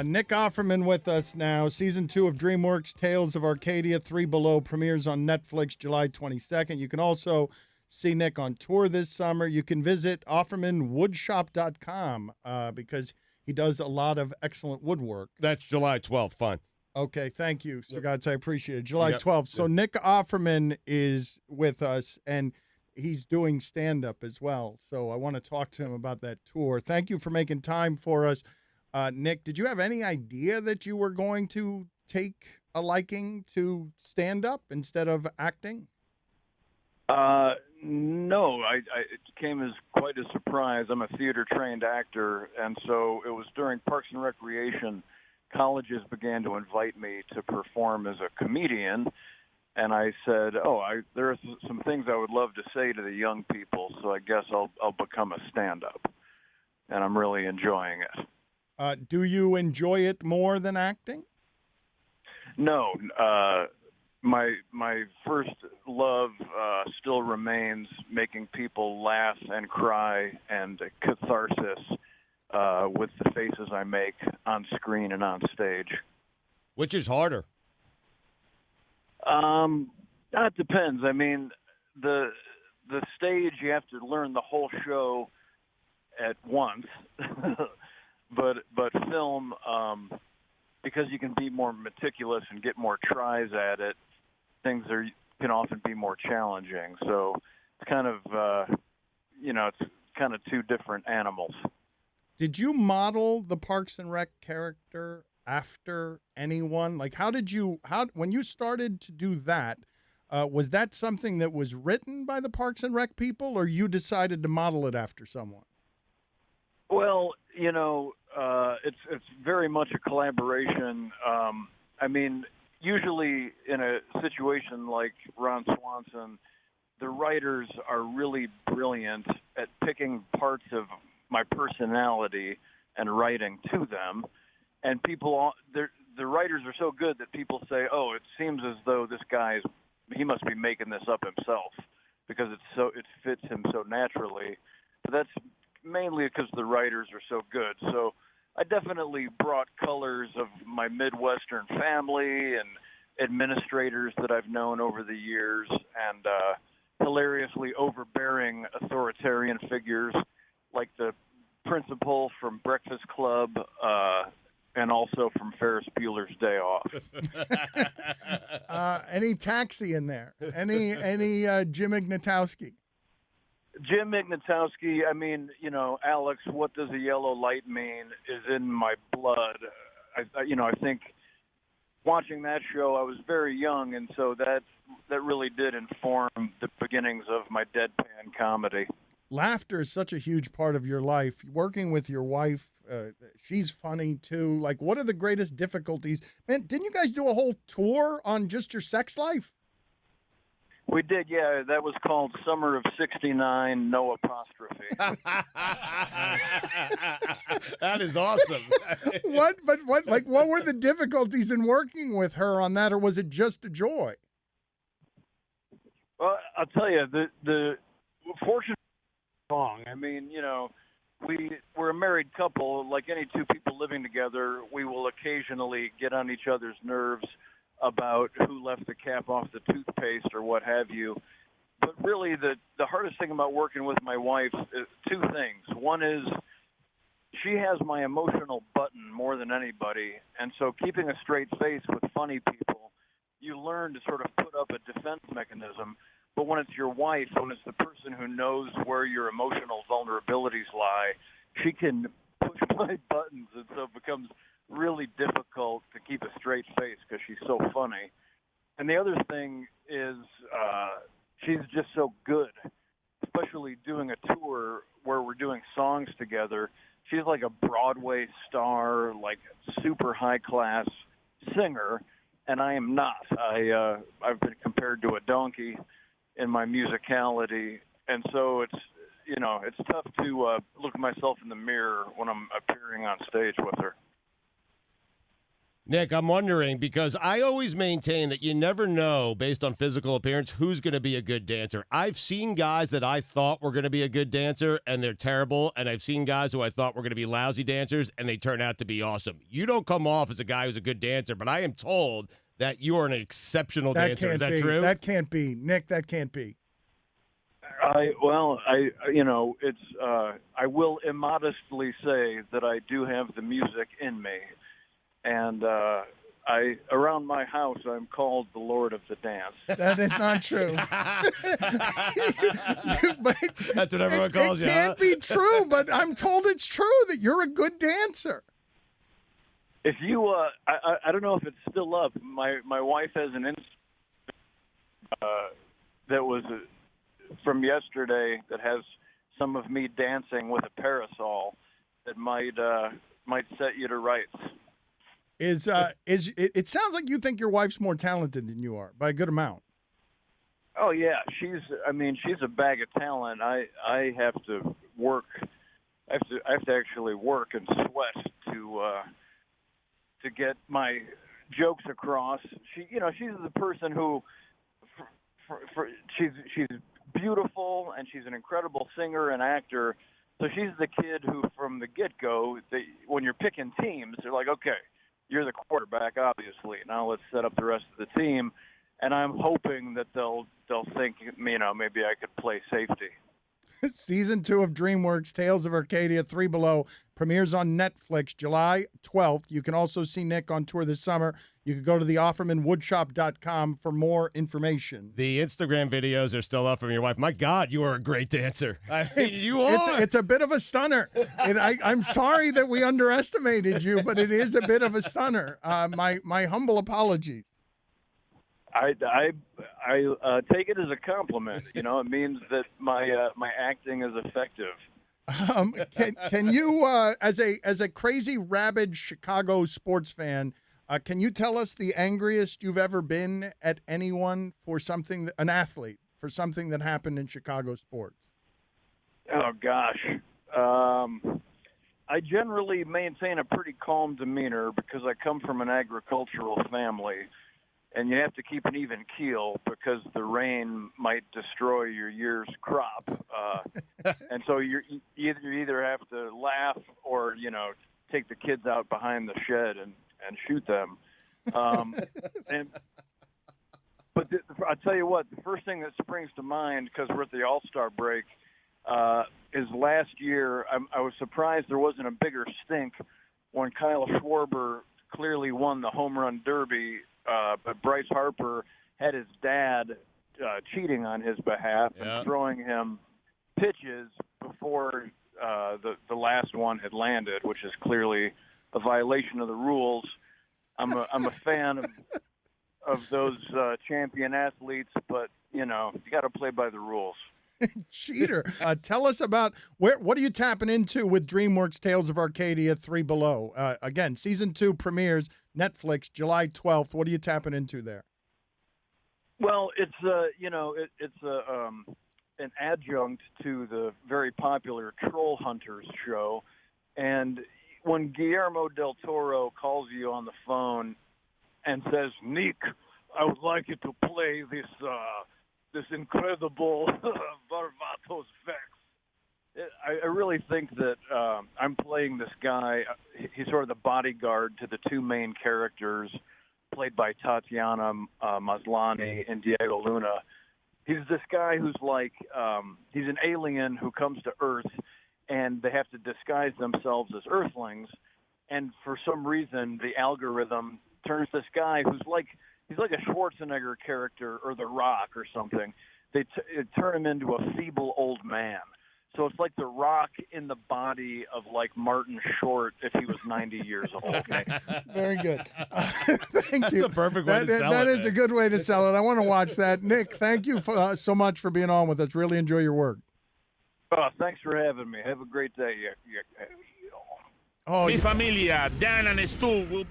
Nick Offerman with us now. Season 2 of DreamWorks Tales of Arcadia, Three Below premieres on Netflix July 22nd. You can also see Nick on tour this summer. You can visit OffermanWoodshop.com because he does a lot of excellent woodwork. That's July 12th. Fine. Okay, thank you, Stugotz. I appreciate it. July Yep. 12th. So Nick Offerman is with us, and he's doing stand-up as well. So I want to talk to him about that tour. Thank you for making time for us. Nick, did you have any idea that you were going to take a liking to stand-up instead of acting? No, it came as quite a surprise. I'm a theater-trained actor, and so it was during Parks and Recreation, colleges began to invite me to perform as a comedian, and I said, there are some things I would love to say to the young people, so I guess I'll become a stand-up, and I'm really enjoying it. Do you enjoy it more than acting? No, my first love still remains making people laugh and cry and catharsis with the faces I make on screen and on stage. Which is harder? That depends. I mean, the stage, you have to learn the whole show at once. But film, because you can be more meticulous and get more tries at it, things can often be more challenging. So it's kind of it's kind of two different animals. Did you model the Parks and Rec character after anyone? Like, when you started to do that, was that something that was written by the Parks and Rec people, or you decided to model it after someone? Well, it's very much a collaboration. I mean, usually in a situation like Ron Swanson, the writers are really brilliant at picking parts of my personality and writing to them. And the writers are so good that people say, "Oh, it seems as though this he must be making this up himself because it fits him so naturally." But that's mainly because the writers are so good. So I definitely brought colors of my Midwestern family and administrators that I've known over the years, and hilariously overbearing authoritarian figures like the principal from Breakfast Club and also from Ferris Bueller's Day Off. Any Taxi in there? Any Jim Ignatowski? Jim Ignatowski, I mean, Alex, what does a yellow light mean is in my blood. I think watching that show, I was very young, and so that really did inform the beginnings of my deadpan comedy. Laughter is such a huge part of your life. Working with your wife, she's funny too. Like, what are the greatest difficulties? Man, didn't you guys do a whole tour on just your sex life? We did, yeah. That was called Summer of '69, no apostrophe. That is awesome. What were the difficulties in working with her on that, or was it just a joy? Well, I'll tell you, the fortunate song. I mean, we're a married couple. Like any two people living together, we will occasionally get on each other's nerves about who left the cap off the toothpaste or what have you. But really, the hardest thing about working with my wife is two things. One is she has my emotional button more than anybody, and so keeping a straight face with funny people, you learn to sort of put up a defense mechanism. But when it's your wife, when it's the person who knows where your emotional vulnerabilities lie, she can push my buttons, and so it becomes really difficult to keep a straight face because she's so funny. And the other thing is she's just so good, especially doing a tour where we're doing songs together. She's like a Broadway star, like super high-class singer, and I am not. I've been compared to a donkey in my musicality, and so it's tough to look at myself in the mirror when I'm appearing on stage with her. Nick, I'm wondering because I always maintain that you never know based on physical appearance who's going to be a good dancer. I've seen guys that I thought were going to be a good dancer and they're terrible, and I've seen guys who I thought were going to be lousy dancers and they turn out to be awesome. You don't come off as a guy who's a good dancer, but I am told that you are an exceptional That dancer. can't Is that be. true? That can't be. Nick, that can't be. I will immodestly say that I do have the music in me, and around my house I'm called the Lord of the Dance. That is not true. But That's what everyone calls it you. can't be true, but I'm told it's true that you're a good dancer. If you, I don't know if it's still up. My wife has an that was from yesterday that has some of me dancing with a parasol that might set you to rights. It sounds like you think your wife's more talented than you are by a good amount. Oh yeah, she's a bag of talent. I have to work. I have to actually work and sweat to get my jokes across. She's the person who she's beautiful and she's an incredible singer and actor. So she's the kid who, from the get-go, when you're picking teams, they're like, okay, you're the quarterback, obviously. Now let's set up the rest of the team. And I'm hoping that they'll think, maybe I could play safety. Season 2 of DreamWorks Tales of Arcadia 3 Below premieres on Netflix July 12th. You can also see Nick on tour this summer. You can go to theoffermanwoodshop.com for more information. The Instagram videos are still up from your wife. My God, you are a great dancer. You are. It's a bit of a stunner. And I'm sorry that we underestimated you, but it is a bit of a stunner. My humble apologies. I take it as a compliment. It means that my acting is effective. Can you, as a crazy rabid Chicago sports fan, can you tell us the angriest you've ever been at anyone for something, an athlete, for something that happened in Chicago sports? Oh gosh, I generally maintain a pretty calm demeanor because I come from an agricultural family. And you have to keep an even keel because the rain might destroy your year's crop. And so you either have to laugh or, take the kids out behind the shed and shoot them. But I'll tell you what, the first thing that springs to mind, because we're at the All-Star break, is last year I was surprised there wasn't a bigger stink when Kyle Schwarber clearly won the home run derby. But Bryce Harper had his dad cheating on his behalf and throwing him pitches before the last one had landed, which is clearly a violation of the rules. I'm a fan of those champion athletes, but you got to play by the rules. Cheater. Tell us about what are you tapping into with DreamWorks Tales of Arcadia 3 Below? Again, season 2 premieres Netflix July 12th. What are you tapping into there? Well, it's an adjunct to the very popular Troll Hunters show, and when Guillermo del Toro calls you on the phone and says, "Nick, I would like you to play this incredible Varvatos Vex." I really think that I'm playing this guy. He's sort of the bodyguard to the two main characters, played by Tatiana Maslany and Diego Luna. He's this guy who's like, he's an alien who comes to Earth, and they have to disguise themselves as Earthlings. And for some reason, the algorithm turns this guy who's like, he's like a Schwarzenegger character or The Rock or something. They turn him into a feeble old man. So it's like The Rock in the body of like Martin Short if he was 90 years old. Very good. Thank That's you. a perfect way to sell That it, is a man. good way to sell it. I want to watch that. Nick, thank you so much for being on with us. Really enjoy your work. Oh, thanks for having me. Have a great day. Oh, Mi familia, Dan and Stu will be